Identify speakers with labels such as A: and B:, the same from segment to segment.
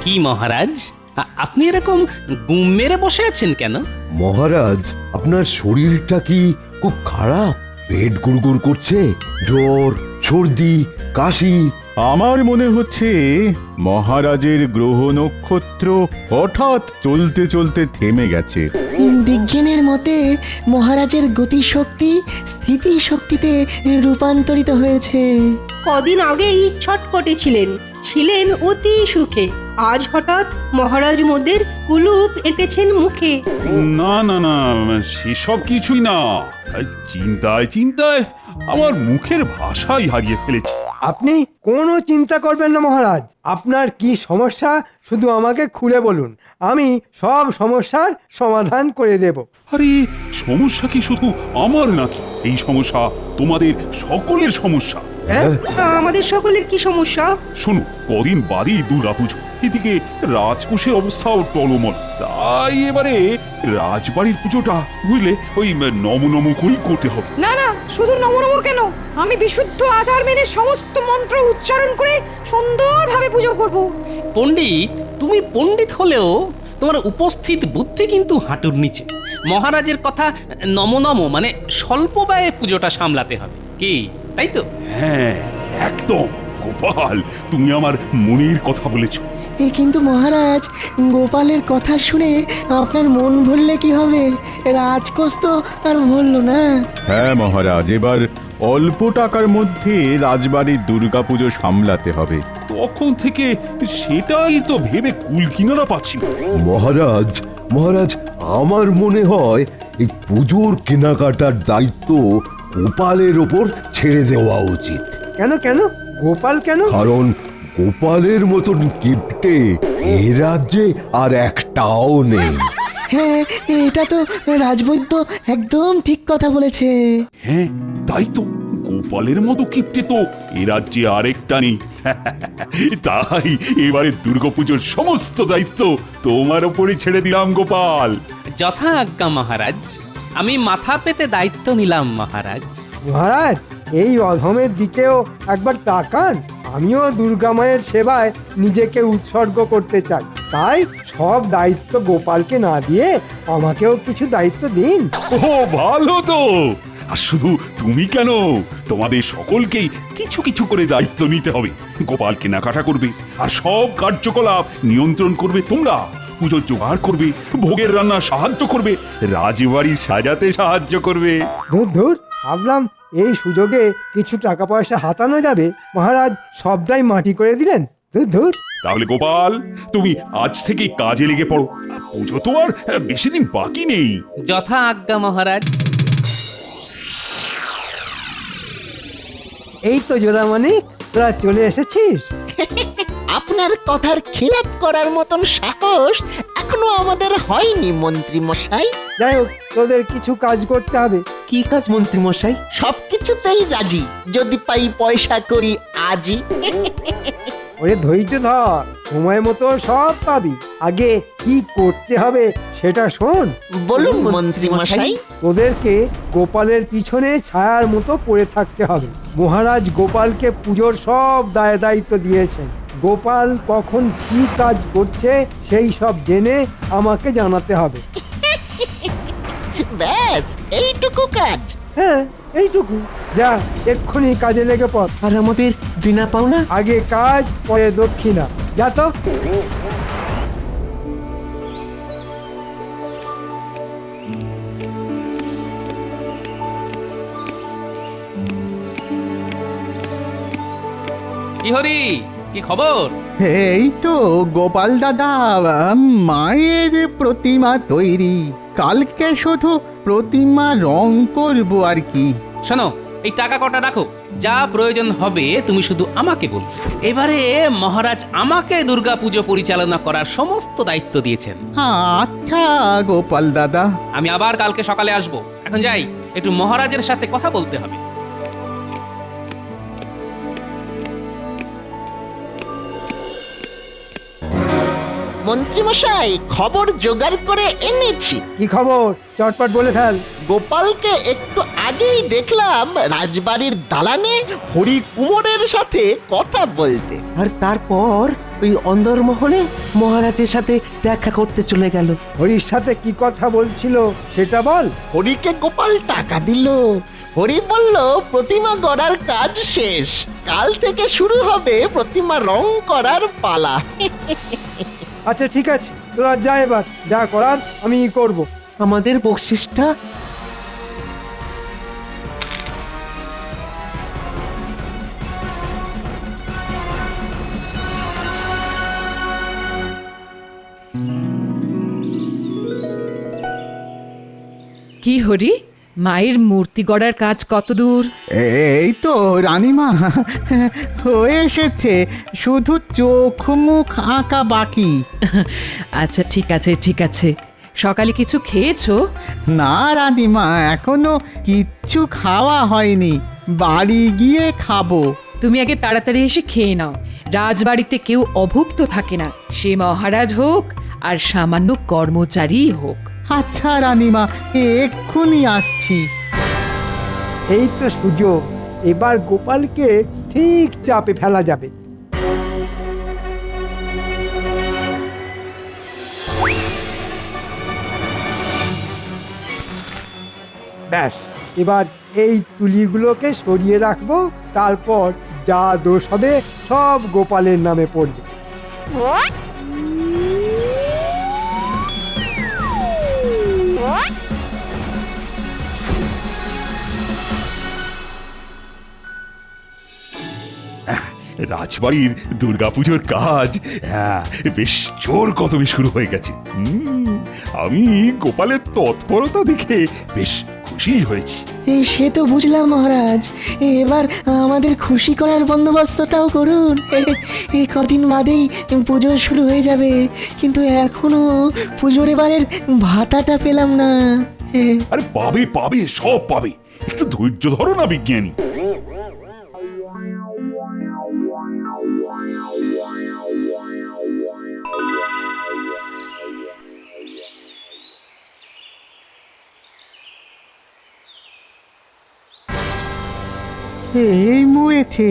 A: কি মহারাজ, আপনি এরকম গুম মেরে বসে আছেন কেন?
B: মহারাজ, আপনার শরীরটা কি খুব খারাপ? পেট গুড়গুড় করছে, জ্বর, সর্দি, কাশি?
C: আমার মনে হচ্ছে মহারাজের গ্রহ নক্ষত্র হঠাৎ চলতে চলতে থেমে গেছে।
D: বিজ্ঞানের মতে মহারাজের গতিশক্তি স্থিতিশক্তিতে রূপান্তরিত হয়েছে।
E: কদিন আগেই ছটপটে ছিলেন অতি সুখে। আজ হঠাৎ মহারাজ মোদের কুলুপ এঁটেছেন মুখে।
F: না না না, সেসব কিছুই না। চিন্তায় চিন্তায় আমার মুখের ভাষাই হারিয়ে ফেলেছি।
G: আপনি কোনো চিন্তা করবেন না মহারাজ। আপনার কি সমস্যা শুধু আমাকে খুলে বলুন, আমি সব সমস্যার সমাধান করে দেব।
F: আরে সমস্যা কি শুধু আমার নাকি? এই সমস্যা তোমাদের সকলের সমস্যা।
E: হ্যাঁ? আমাদের সকলের কি সমস্যা?
F: শোনো, কদিন বাদেই দুর্গাপুজো, এদিকে রাজকোষের অবস্থাও টলমল। তাই এবারে রাজবাড়ির পুজোটা বুঝলে ওই নম নম করেই করতে হবে।
H: না না, শুধু নমনমর কেন, আমি বিশুদ্ধ আচার মেনে সমস্ত মন্ত্র উচ্চারণ করে সুন্দরভাবে পুজো করব।
A: পণ্ডিত, তুমি পণ্ডিত হলেও তোমার উপস্থিত বুদ্ধি কিন্তু হাঁটুর নিচে। মহারাজের কথা নম নম মানে স্বল্প ব্যয়ে পুজোটা সামলাতে হবে, কি তাই তো?
F: হ্যাঁ একদম। গোপাল, তুমি আমার মনের কথা বলেছো।
D: কিন্তু মহারাজ, গোপালের কথা শুনে আপনার মন ভরলে কি হবে? রাজকোষ তো আর ভরল না।
C: হ্যাঁ মহারাজ, এবার অল্প টাকার মধ্যে রাজবাড়ির দুর্গাপুজো সামলাতে হবে।
F: তখন থেকে সেটাই তো ভেবে কুল কিনারা পাচ্ছি না।
B: মহারাজ, মহারাজ, আমার মনে হয় এই পুজোর কেনাকাটার দায়িত্ব গোপালের ওপর ছেড়ে দেওয়া উচিত।
G: কেন কেন? গোপাল কেন?
B: কারণ গোপালের মতন কিপ্টে এ রাজ্যে আর একটাও নেই।
D: হ্যাঁ, এটা তো রাজবৈদ্য একদম ঠিক কথা বলেছে।
F: হ্যাঁ তাই তো, গোপালের মতো কিপ্টে তো এ রাজ্যে আরেকটা নেই। তাই এবারে দুর্গাপুজোর সমস্ত দায়িত্ব তোমার উপরে ছেড়ে দিলাম গোপাল।
A: যথা আজ্ঞা মহারাজ, আমি মাথা পেতে দায়িত্ব নিলাম মহারাজ।
G: মহারাজ, এই অধমের দিকেও একবার তাকান। আমিও দুর্গা মায়ের সেবায় নিজেকে উৎসর্গ করতে চাই। তাই সব দায়িত্ব গোপালকে না দিয়ে আমাকেও কিছু দায়িত্ব দিন।
F: ও ভালো তো। আর শুধু তুমি কেন, তোমাদের সকলকেই কিছু কিছু করে দায়িত্ব নিতে হবে। গোপাল কেনাকাটা করবে, আর সব কার্যকলাপ নিয়ন্ত্রণ করবে তোমরা। পুজোর জোগাড় করবে, ভোগের রান্না সাহায্য করবে, রাজবাড়ি সাজাতে সাহায্য করবে।
G: ধুর ধুর, ভাবলাম এই সুযোগে কিছু টাকা পয়সা হাতানো যাবে, মহারাজ সবটাই মাটি করে দিলেন। ধুর ধুর।
F: তাহলে গোপাল, তুমি আজ থেকে কাজে লেগে পড়ো। পুজো তো আর বেশি দিন বাকি নেই।
A: যথা আজ্ঞা মহারাজ।
G: এই তো যোদামণি, তোরা চলে এসেছিস।
I: আপনার কথার খিলাপ করার মতন সাহস এখনো আমাদের হয়নি মন্ত্রী মশাই।
G: যাই হোক, তোদের কিছু কাজ করতে হবে।
I: কি কাজ মন্ত্রী মশাই? সবকিছুতেই রাজি, যদি পাই পয়সা করি আজই।
G: ওরে ধৈর্য ধর, সময় মতো সব পাবি। আগে কি করতে হবে সেটা শোন।
I: বলুন মন্ত্রী মশাই।
G: তোদেরকে গোপালের পিছনে ছায়ার মতো পড়ে থাকতে হবে। মহারাজ গোপালকে পুজোর সব দায় দায়িত্ব দিয়েছেন। গোপাল কখন কি কাজ করছে সেই সব জেনে আমাকে জানাতে হবে।
I: ব্যাস এইটুকু কাজ?
G: হ্যাঁ, এইটুকু। যা, এক্ষুনি কাজে লেগে পড়।
I: আর আমাদের দিনা পাওনা?
G: আগে কাজ, পরে দক্ষিণা। যা তো।
A: কি হরি, কি খবর?
J: এই তো গোপাল দাদা, মায়ের প্রতিমা তৈরি। কালকে শুধু প্রতিমা রং করব আর কি।
A: শোনো, এই টাকা কটা রাখো, যা প্রয়োজন হবে তুমি শুধু আমাকে বল। এবারে মহারাজ আমাকে দুর্গাপুজো পরিচালনা করার সমস্ত দায়িত্ব দিয়েছেন।
J: আচ্ছা গোপাল দাদা।
A: আমি আবার কালকে সকালে আসব। এখন যাই, একটু মহারাজের সাথে কথা বলতে হবে।
I: মন্ত্রী মশাই, খবর জোগাড় করে এনেছি।
G: কি খবর? চটপট বলে ফেল।
I: গোপালকে একটু আগেই দেখলাম রাজবাড়ির দালানে হরি কুমোরের সাথে কথা বলতে। আর তারপর ওই অন্দরমহলে মহারাজের সাথে দেখা করতে চলে গেল।
G: হরির সাথে কি কথা বলছিল সেটা বল।
I: হরিকে গোপাল টাকা দিল। হরি বলল প্রতিমা গড়ার কাজ শেষ, কাল থেকে শুরু হবে প্রতিমা রং করার পালা।
G: আচ্ছা ঠিক আছে, তোরা যা, এবার যা করার আমি করব।
I: আমাদের বকশিসটা
H: কি হরি, মায়ের মূর্তি গড়ার কাজ কত দূর?
J: এই তো রানীমা, হয়ে এসেছে, শুধু চোখ মুখ আঁকা বাকি।
H: আচ্ছা ঠিক আছে ঠিক আছে, সকালে কিছু খেয়েছো?
J: না রানীমা, এখনো কিচ্ছু খাওয়া হয়নি, বাড়ি গিয়ে খাবো।
H: তুমি আগে তাড়াতাড়ি এসে খেয়ে নাও। রাজবাড়িতে কেউ অভুক্ত থাকে না, সে মহারাজ হোক আর সামান্য কর্মচারী হোক।
J: আচ্ছা রানীমা, এক্ষুনি আসছি।
G: এই তো সুযোগ, এবার গোপালকে ঠিক চাপে ফেলা যাবে। ব্যাস, এবার এই তুলিগুলোকে সরিয়ে রাখবো, তারপর যা দোষ হবে সব গোপালের নামে পড়বে।
F: রাজবাড়ির দুর্গাপুজোর কাজ বেশ জোর কদমে শুরু হয়ে গেছে। আমি গোপালের তৎপরতা দেখে বেশ খুশি হয়েছি।
D: সে তো বুঝলাম মহারাজ, এবার আমাদের খুশি করার বন্দোবস্তটাও করুন। এই কদিন বাদেই পুজো শুরু হয়ে যাবে, কিন্তু এখনো পুজোর এবারের ভাতাটা পেলাম না।
F: আরে পাবে পাবে, সব পাবে, একটু ধৈর্য ধরো না বিজ্ঞানী।
J: এই মরেছে,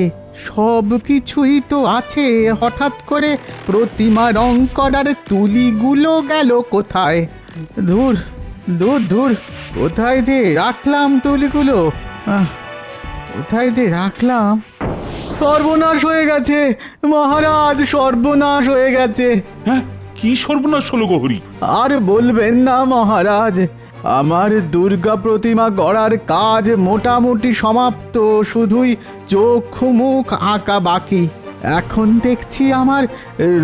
J: সব কিছুই তো আছে, হঠাৎ করে প্রতিমা রং করার তুলিগুলো গেল কোথায়? ধুর ধুর ধুর, কোথায় যে রাখলাম তুলিগুলো? কোথায় যে রাখলাম? সর্বনাশ হয়ে গেছে মহারাজ, সর্বনাশ হয়ে গেছে।
F: হ্যাঁ, কি সর্বনাশ হলো গহরি?
J: আর বলবেন না মহারাজ, আমার দুর্গা প্রতিমা গড়ার কাজ মোটামুটি সমাপ্ত, শুধুই চোখ মুখ আঁকা বাকি। এখন দেখছি আমার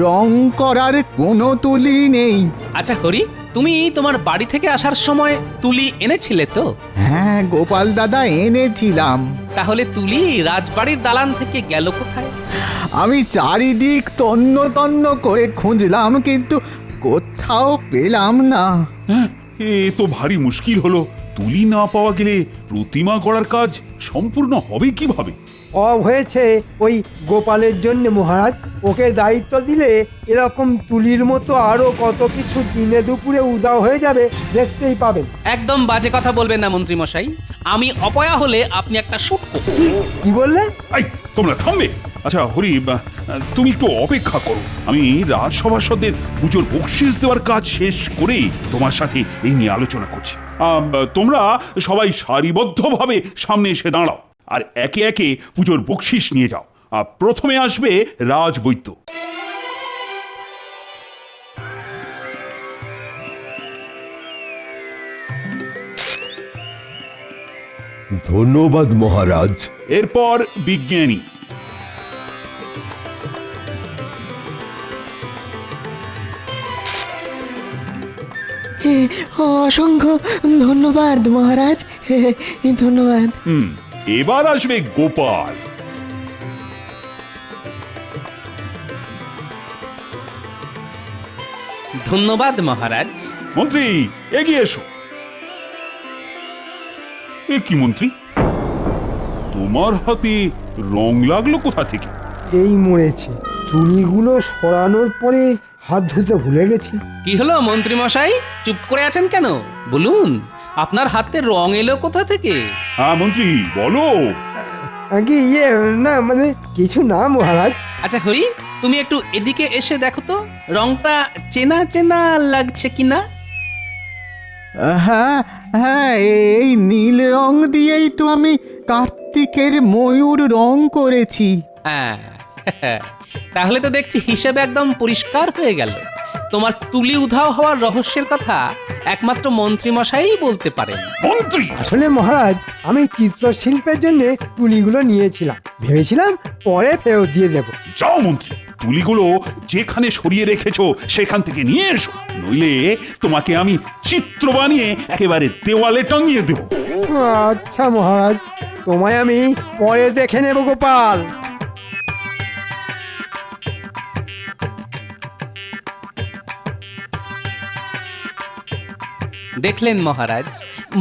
J: রং করার কোনো তুলি নেই।
A: আচ্ছা হরি, তুমি তোমার বাড়ি থেকে আসার সময় তুলি এনেছিলে তো?
J: হ্যাঁ গোপাল দাদা, এনেছিলাম।
A: তাহলে তুলি রাজবাড়ির দালান থেকে গেল কোথায়?
J: আমি চারিদিক তন্ন তন্ন করে খুঁজলাম, কিন্তু কোথাও পেলাম না।
F: হ্যাঁ, এ তো ভারী মুশকিল হলো। তুলি না পাওয়া গেলে প্রতিমা গড়ার কাজ সম্পূর্ণ হবে কিভাবে?
G: হয়েছে ওই গোপালের জন্য মহারাজ। ওকে দায়িত্ব দিলে এরকম তুলির মতো আরো কত কিছু দিনে দুপুরে উদাও হয়ে যাবে, দেখতেই পাবেন।
A: একদম বাজে কথা বলবেন না মন্ত্রী মশাই, আমি অপয়া হলে আপনি একটা শুটকো।
G: কি বললে?
F: এই, তোমরা থামবে। আচ্ছা হরি, তুমি একটু অপেক্ষা করো, আমি রাজসভাসদের পুজোর বকশিস দেওয়ার কাজ শেষ করে তোমার সাথে এই নিয়ে আলোচনা করছি। তোমরা সবাই সারিবদ্ধভাবে সামনে এসে দাঁড়াও আর একে একে পুজোর বকশিস নিয়ে যাও। প্রথমে আসবে রাজবৈদ্য।
B: ধন্যবাদ মহারাজ।
F: এরপর বিজ্ঞানী।
D: অসংখ্য ধন্যবাদ মহারাজ, ধন্যবাদ।
F: এবার আসবে গোপাল।
A: ধন্যবাদ মহারাজ।
F: মন্ত্রী এগিয়ে এসো। এ কি মন্ত্রী, তোমার হাতে রং লাগলো কোথা থেকে?
G: এই মরেছে, তুলিগুলো সরানোর পরে হাত ধুতে ভুলে গেছি।
A: কি হলো মন্ত্রী মশাই, চুপ করে আছেন কেন? বলুন, আপনার হাতে রং এলো কোথা থেকে?
F: হ্যাঁ মন্ত্রী বলো।
G: আগে না মানে কিছু না মহারাজ।
A: আচ্ছা হরি, তুমি একটু এদিকে এসে দেখো তো রংটা চেনা চেনা লাগছে কিনা।
J: হ্যাঁ হ্যাঁ, এই নীল রং দিয়েই তো আমি কার্তিকের ময়ূর রং করেছি।
A: হ্যাঁ, তাহলে তো দেখছি হিসেবে একদম পরিষ্কার হয়ে গেল। তোমার তুলি উধাও হওয়ার রহস্যের কথা একমাত্র মন্ত্রীমশাই বলতে পারেন।
F: মন্ত্রী
G: আসলে মহারাজ, আমি চিত্রশিল্পের জন্য তুলিগুলো নিয়েছিলাম, ভেবেছিলাম পরে ফেরত দিয়ে দেব।
F: যাও মন্ত্রী, তুলিগুলো যেখানে সরিয়ে রেখেছো সেখান থেকে নিয়ে এসো, নইলে তোমাকে আমি চিত্র বানিয়ে একেবারে দেওয়ালে টাঙিয়ে দেব।
G: আচ্ছা মহারাজ, তোমায় আমি পরে দেখে নেব গোপাল।
A: দেখলেন মহারাজ,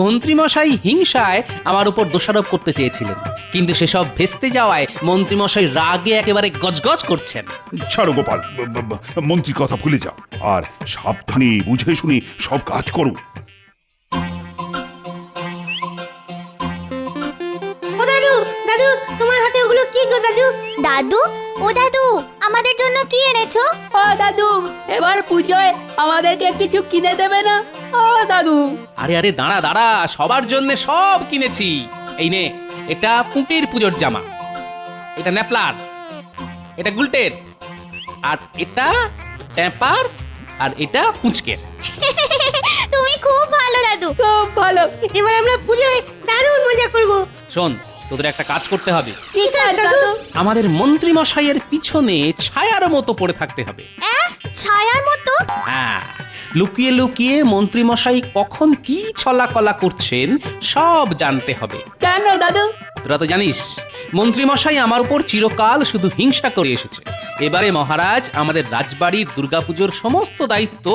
A: মন্ত্রীমশাই হিংসায় আমার উপর দোষারোপ করতে চেয়েছিলেন, কিন্তু সেসব ভেস্তে যাওয়ায় মন্ত্রীমশাই রাগে একেবারে গজগজ করছেন।
F: ছাড়ো গোপাল, মন্ত্রীর কথা ভুলে যাও, আর সাবধানে বুঝে শুনে সব কাজ করো।
E: ও দাদু, দাদু তোমার হাতে ওগুলো কি গো দাদু?
K: দাদু, ও দাদু, আমাদের জন্য কি এনেছো?
L: ও দাদু, এবার পুজোয় আমাদেরকে কিছু কিনে দেবে না? ও দাদু।
A: আরে আরে দাঁড়া দাঁড়া, সবার জন্য সব কিনেছি। এই নে, এটা পুঁটির পুজোর জামা, এটা ন্যাপলার, এটা গুলটের, আর এটা ট্যাপার, আর এটা পুঁচকের।
K: তুমি খুব ভালো দাদু।
L: খুব ভালো।
E: এবার আমরা পুজোয় দারুণ মজা করব।
A: শোন, তোদের একটা কাজ করতে হবে।
E: ঠিক আছে দাদু।
A: আমাদের মন্ত্রীমশাইয়ের পিছনে ছায়ার মতো পড়ে থাকতে হবে।
K: ছায়ার মতো?
A: হ্যাঁ, লুকিয়ে লুকিয়ে মন্ত্রীমশাই কখন কি ছলাকলা করছেন সব জানতে হবে।
L: কেন দাদু?
A: তোরা তো জানিস মন্ত্রীমশাই আমার উপর চিরকাল শুধু হিংসা করে এসেছে। এবারে মহারাজ আমাদের রাজবাড়ির দুর্গাপুজোর সমস্ত দায়িত্ব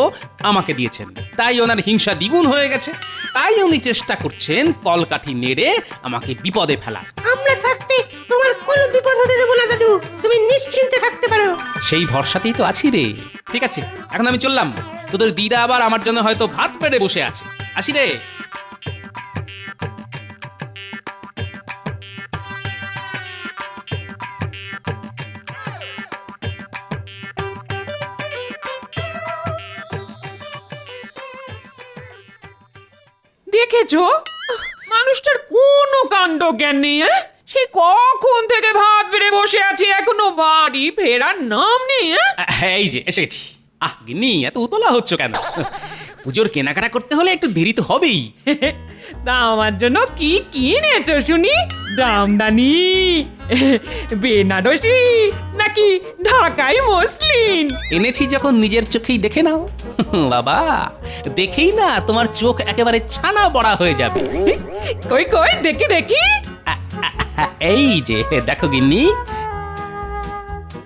A: আমাকে দিয়েছেন, তাই ওনার হিংসা দ্বিগুণ হয়ে গেছে। তাই উনি চেষ্টা করছেন কলকাঠি নেড়ে আমাকে বিপদে ফেলার।
E: আমরা থাকতে তোমার কোনো বিপদ হতে দেব না দাদু, তুমি নিশ্চিন্তে থাকতে পারো।
A: সেই ভরসাতেই তো আছি রে। ঠিক আছে, এখন আমি চললাম। তোদের দিদা আবার আমার জন্য হয়তো ভাত পেড়ে বসে আছে। আসি রে।
H: দেখেছো, মানুষটার কোনো কাণ্ড জ্ঞান নেই। সে কখন থেকে ভাত বেড়ে বসে আছে, এখনো বাড়ি ফেরার নাম নেই।
A: এই যে এসে গেছি। আহ গিন্নি, এত উতলা হচ্ছ কেন? পুজোর কেনাকাটা করতে হলে একটু দেরি তো হবেই।
H: তা আমার জন্য কি কিনেছো শুনি? জামদানি, বেনারসি, নাকি ঢাকাই মসলিন?
A: এনেছি যখন নিজের চোখেই দেখে নাও। বাবা, দেখেই না তোমার চোখ একেবারে ছানা বড়া হয়ে যাবে।
H: কই কই দেখি দেখি।
A: এই যে দেখো গিন্নি,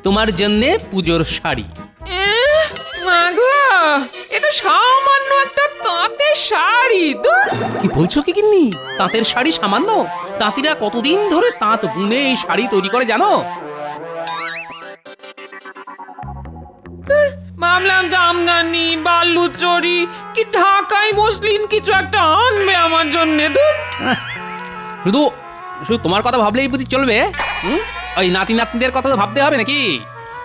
A: তোমার জন্যে পুজোর শাড়ি।
H: মাগো, এ তো সামান্য একটা তাঁতের শাড়ি।
A: কি বলছো কি গিন্নি? তাঁতের শাড়ি সামান্য? তাঁতিরা কতদিন ধরে তাঁত বুনে এই শাড়ি তৈরি করে জানো?
H: ভাবলাম জামদানি, বালুচরি কি ঢাকাই মসলিন কিছু একটা আনবে আমার জন্য।
A: শুধু শুধু তোমার কথা ভাবলেই বুঝি চলবে? ওই নাতি নাতনিদের কথা তো ভাবতে হবে নাকি?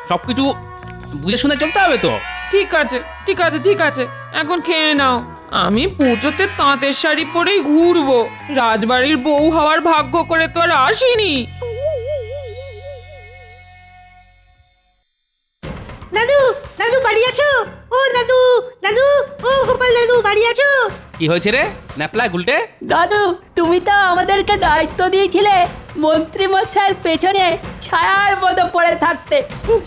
A: সবকিছু বুঝে শুনে চলতে হবে তো।
H: ঠিক আছে ঠিক আছে ঠিক আছে, এখন খেয়ে নাও। আমি পুজোতে তাঁতের শাড়ি পরেই ঘুরবো, রাজবাড়ির বউ হওয়ার ভাগ্য করে তো আর আসিনি।
E: দাদু, দাদু বাড়ি আছো? ও দাদু, দাদু, ও গোপাল দাদু বাড়ি আছো?
A: কি হয়েছে রে ন্যাপলা গুলটে?
L: দাদু, তুমি তো আমাদেরকে দায়িত্ব দিয়েছিলে মন্ত্রী মশাইয়ের পেছনে ছায়ার মতো পড়ে থাকতে।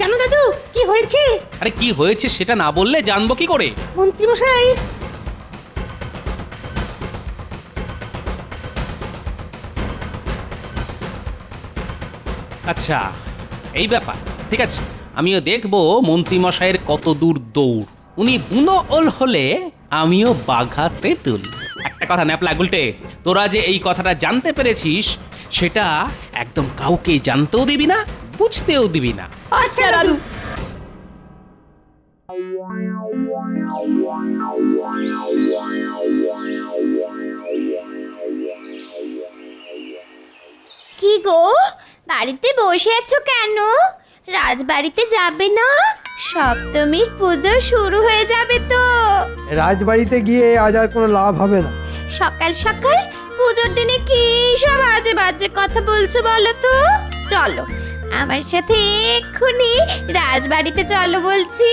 E: জানো দাদু কি হয়েছে?
A: আরে কি হয়েছে সেটা না বললে জানবো কি করে?
E: মন্ত্রী মশাই
A: আচ্ছা, এই ব্যাপার। ঠিক আছে, আমিও দেখবো মন্ত্রীমশাইয়ের কত দূর দৌড়। উনি বুনো ওল হলে আমিও বাঘাতে তুল। একটা কথা ন্যাপলা গুলটে, তোরা যে এই কথাটা জানতে পেরেছিস সেটা একদম কাউকে জানতেও দিবি না, বুঝতেও দিবি না।
L: আচ্ছা দাদু।
K: কি গো, বাড়িতে বসে আছো কেন? রাজবাড়িতে যাবে না? সপ্তমীর পুজো শুরু হয়ে যাবে তো।
G: রাজবাড়িতে গিয়ে আজ আর কোনো লাভ হবে না।
K: সকাল সকাল পুজোর দিনে কি সব আজে বাজে কথা বলছো বলো তো? চলো আমার সাথে এক্ষুনি রাজবাড়িতে চলো বলছি।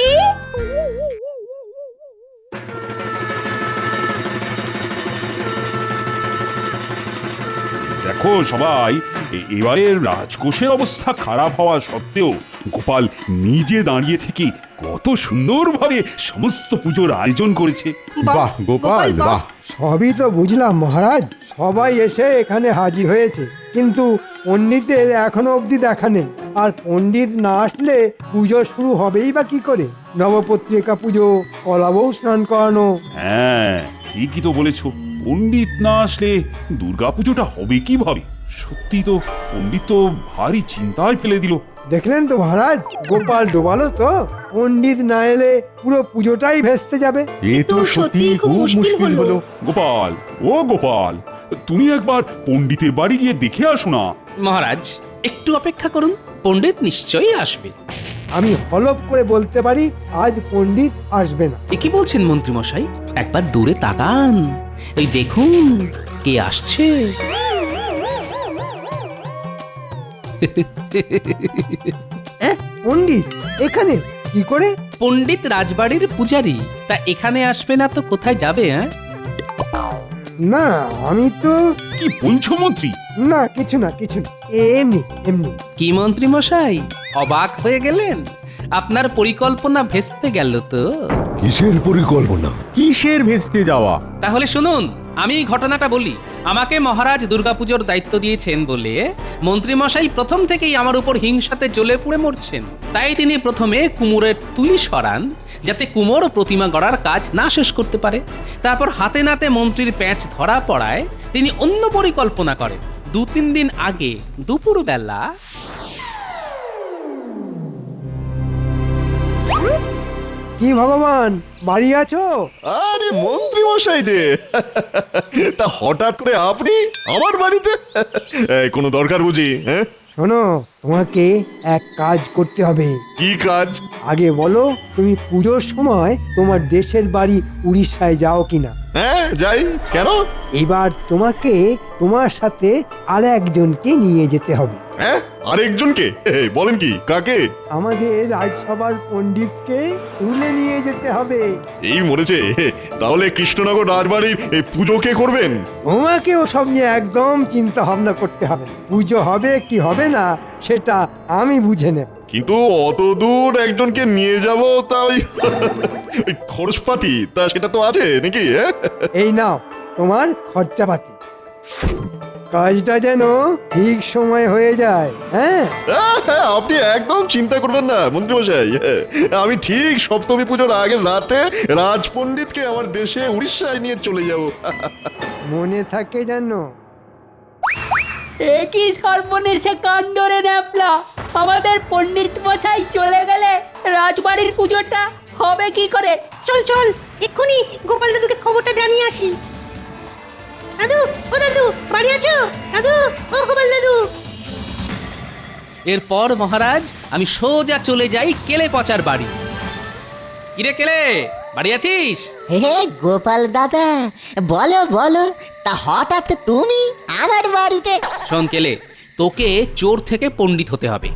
F: দেখো সবাই, এবারের রাজকোষের অবস্থা খারাপ হওয়া সত্ত্বেও গোপাল নিজে দাঁড়িয়ে থেকে কত সুন্দরভাবে সমস্ত পুজোর আয়োজন করেছে।
C: বাহ গোপাল বাহ।
G: সবই তো বুঝলাম মহারাজ, সবাই এসে এখানে হাজির হয়েছে, কিন্তু পণ্ডিতের এখনো অবধি দেখা নেই। আর পণ্ডিত না আসলে পুজো শুরু হবেই বা কি করে? নবপত্রিকা পুজো, কলাবউ স্নান করানো।
F: হ্যাঁ, ঠিকই তো বলেছ। পণ্ডিত না আসলে দুর্গাপুজোটা হবে কিভাবে? সত্যি তো, পণ্ডিত তো ভারী চিন্তায় ফেলে দিল।
G: দেখলেন তো মহারাজ, গোপাল ডোবালো তো। পণ্ডিত না এলে পুরো পুজোটাই ভেস্তে যাবে।
C: এ তো সত্যি খুব মুশকিল হলো।
F: গোপাল, ও গোপাল, তুমি একবার পণ্ডিতের বাড়ি গিয়ে দেখে আসো না।
A: মহারাজ একটু অপেক্ষা করুন, পণ্ডিত নিশ্চয়ই আসবে।
G: আমি হলফ করে বলতে পারি আজ পণ্ডিত আসবে না।
A: এ কি বলছেন মন্ত্রী মশাই? একবার দূরে তাকান, ওই দেখুন কে আসছে।
G: পণ্ডিত এখানে কি করে?
A: পণ্ডিত রাজবাড়ির পূজারি, তা এখানে আসবে না তো কোথায় যাবে? হ্যাঁ,
G: না আমি তো
F: কি বলছো মন্ত্রী?
G: না, কিছু না কিছু না, এমনি এমনি।
A: কি মন্ত্রী মশাই অবাক হয়ে গেলেন? আপনার পরিকল্পনা ভেস্তে গেল তো?
B: কিসের পরিকল্পনা?
C: কিসের ভেস্তে যাওয়া?
A: তাহলে শুনুন, আমি ঘটনাটা বলি। আমাকে মহারাজ দুর্গাপুজোর দায়িত্ব দিয়েছেন বলে মন্ত্রী মশাই প্রথম থেকেই আমার উপর হিংসাতে জ্বলে পুড়ে মরছেন। তাই তিনি প্রথমে কুমোরের তুলি সরান, যাতে কুমোর প্রতিমা গড়ার কাজ না শেষ করতে পারে। তারপর হাতে নাতে মন্ত্রীর প্যাঁচ ধরা পড়ায় তিনি অন্য পরিকল্পনা করেন। 2-3 দিন আগে দুপুরবেলা
G: কি ভগবান, বাড়ি আছো?
M: আরে মন্ত্রী মশাই যে, তা হঠাৎ করে আপনি আমার বাড়িতে? কোনো দরকার বুঝি? হ্যাঁ
G: শোনো, তোমাকে এক কাজ করতে হবে।
M: কি কাজ?
G: আগে বলো, তুমি পুজোর সময় তোমার দেশের বাড়ি উড়িষ্যায় যাও কিনা?
M: হ্যাঁ যাই। কেন?
G: এবার তোমাকে তোমার সাথে আর একজনকে নিয়ে যেতে হবে।
M: হ্যাঁ, আরেকজনকে? বলেন কি, কাকে?
G: আমাদের রাজসভার পণ্ডিতকে তুলে নিয়ে যেতে হবে।
M: এই মরেছে, তাহলে কৃষ্ণনগর রাজবাড়ির এই পুজো কে করবেন?
G: তোমাকে ওসব নিয়ে একদম চিন্তা ভাবনা করতে হবে না। পুজো হবে কি হবে না সেটা আমি বুঝে নেব।
M: কিন্তু অত দূর একজনকে নিয়ে যাব, তা ওই খরচপাতি তা সেটা তো আছে নাকি?
G: এই নাও তোমার খরচাপাতি। কাজটা যেন ঠিক সময় হয়ে যায়। হ্যাঁ,
M: আপনি একদম চিন্তা করবেন না মন্ত্রী মশাই। আমি ঠিক সপ্তমী পুজোর আগের রাতে রাজপণ্ডিতকে আমার দেশে উড়িষ্যায় নিয়ে চলে যাব।
G: মনে থাকে যেন।
L: এ কি সর্বনেশে কাণ্ড রে ন্যাপলা! আমাদের পণ্ডিত মশাই চলে গেলে রাজবাড়ির পুজোটা হবে কি করে?
E: চল চল, এক্ষুনি গোপাল দাদুকে খবরটা জানিয়ে আসি। দাদু, ও দাদু, বাড়ি আছো? দাদু, ও গোপাল দাদু।
A: এরপর মহারাজ আমি সোজা চলে যাই কেলে পচার বাড়ি। কিরে কেলে, বাড়ি আছিস?
N: হে গোপাল দাদা, বলো বলো, তা হঠাৎ তুমি আমার বাড়িতে?
A: শোন কেলে, তোকে চোর থেকে পণ্ডিত হতে হবে।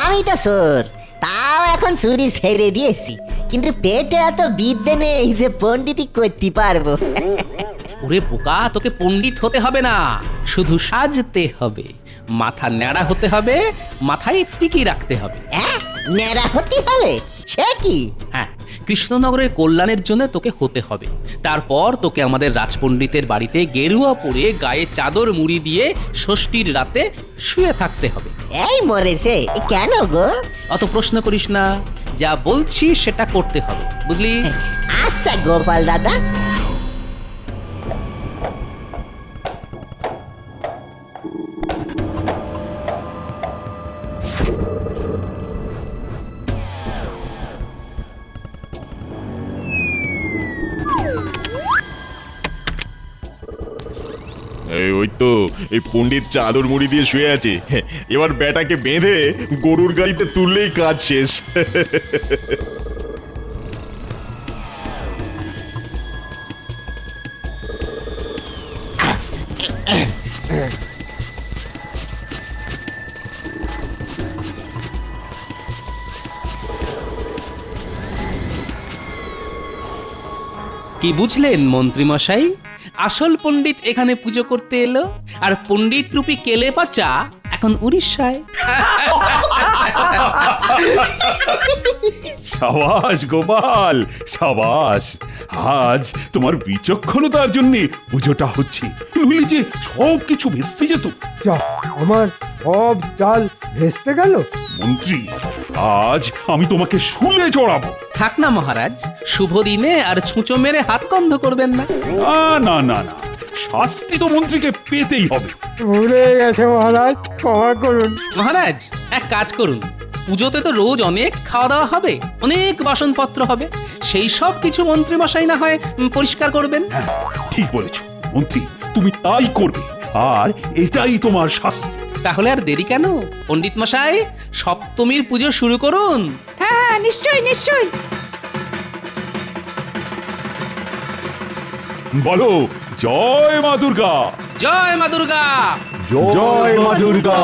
N: আমি তো চোর, তাও এখন চুরি ছেড়ে দিয়েছি, কিন্তু পেটে এত বিদ্যে নেই যে পণ্ডিতই করতে পারবো।
A: ওরে বোকা, তোকে পণ্ডিত হতে হবে না, শুধু সাজতে হবে। মাথা ন্যাড়া হতে হবে, মাথায় টিকি রাখতে হবে।
N: ন্যাড়া হতে হবে? সে কি?
A: হ্যাঁ, কৃষ্ণনগরের কল্যাণের জন্য তোকে হতে হবে। তারপর তোকে আমাদের রাজপণ্ডিতের বাড়িতে গেরুয়া পরে গায়ে চাদর মুড়ি দিয়ে ষষ্ঠীর রাতে শুয়ে থাকতে হবে।
N: এই মরেছে, কেন গো?
A: অত প্রশ্ন করিস না, যা বলছি সেটা করতে হবে, বুঝলি?
N: আচ্ছা গোপাল দাদা।
M: ওই তো এই পণ্ডিত চাদর মুড়ি দিয়ে শুয়ে আছে, এবার বেটাকে বেঁধে গরুর গাড়িতে তুললেই কাজ শেষ।
A: কি বুঝলেন মন্ত্রী মশাই? আসল পণ্ডিত এখানে পুজো করতে এলো, আর পণ্ডিত রূপী কেলে পচা এখন উড়িষ্যায়।
F: সাবাস গোপাল, সাবাস। আজ তোমার বিচক্ষণতার জন্য পুজোটা হচ্ছে, নইলে যে সব কিছু ভেস্তে যেত।
G: যা, আমার সব চাল ভেস্তে গেল।
F: মন্ত্রী, আজ আমি তোমাকে শুলে চড়াবো।
A: থাক না মহারাজ, শুভ দিনে আর ছুঁচো মেরে হাত বন্ধ করবেন না।
F: না না না, শাস্তি তো মন্ত্রীকে পেতেই হবে।
G: ভুলে গেছে মহারাজ, ক্ষমা করুন।
A: মহারাজ এক কাজ করুন, পুজোতে তো রোজ অনেক খাওয়া দাওয়া হবে, অনেক বাসনপত্র হবে, সেই সব কিছু মন্ত্রী মশাই না হয় পরিষ্কার করবেন।
F: হ্যাঁ, ঠিক বলেছ মন্ত্রী, তুমি তাই করবে, আর এটাই তোমার শাস্তি।
A: তাহলে আর দেরি কেন, পণ্ডিত মশাই সপ্তমীর পুজো শুরু করুন।
H: হ্যাঁ, নিশ্চয়ই নিশ্চয়ই।
F: বলো জয় মা দুর্গা।
A: জয় মা দুর্গা।
B: জয় মা দুর্গা।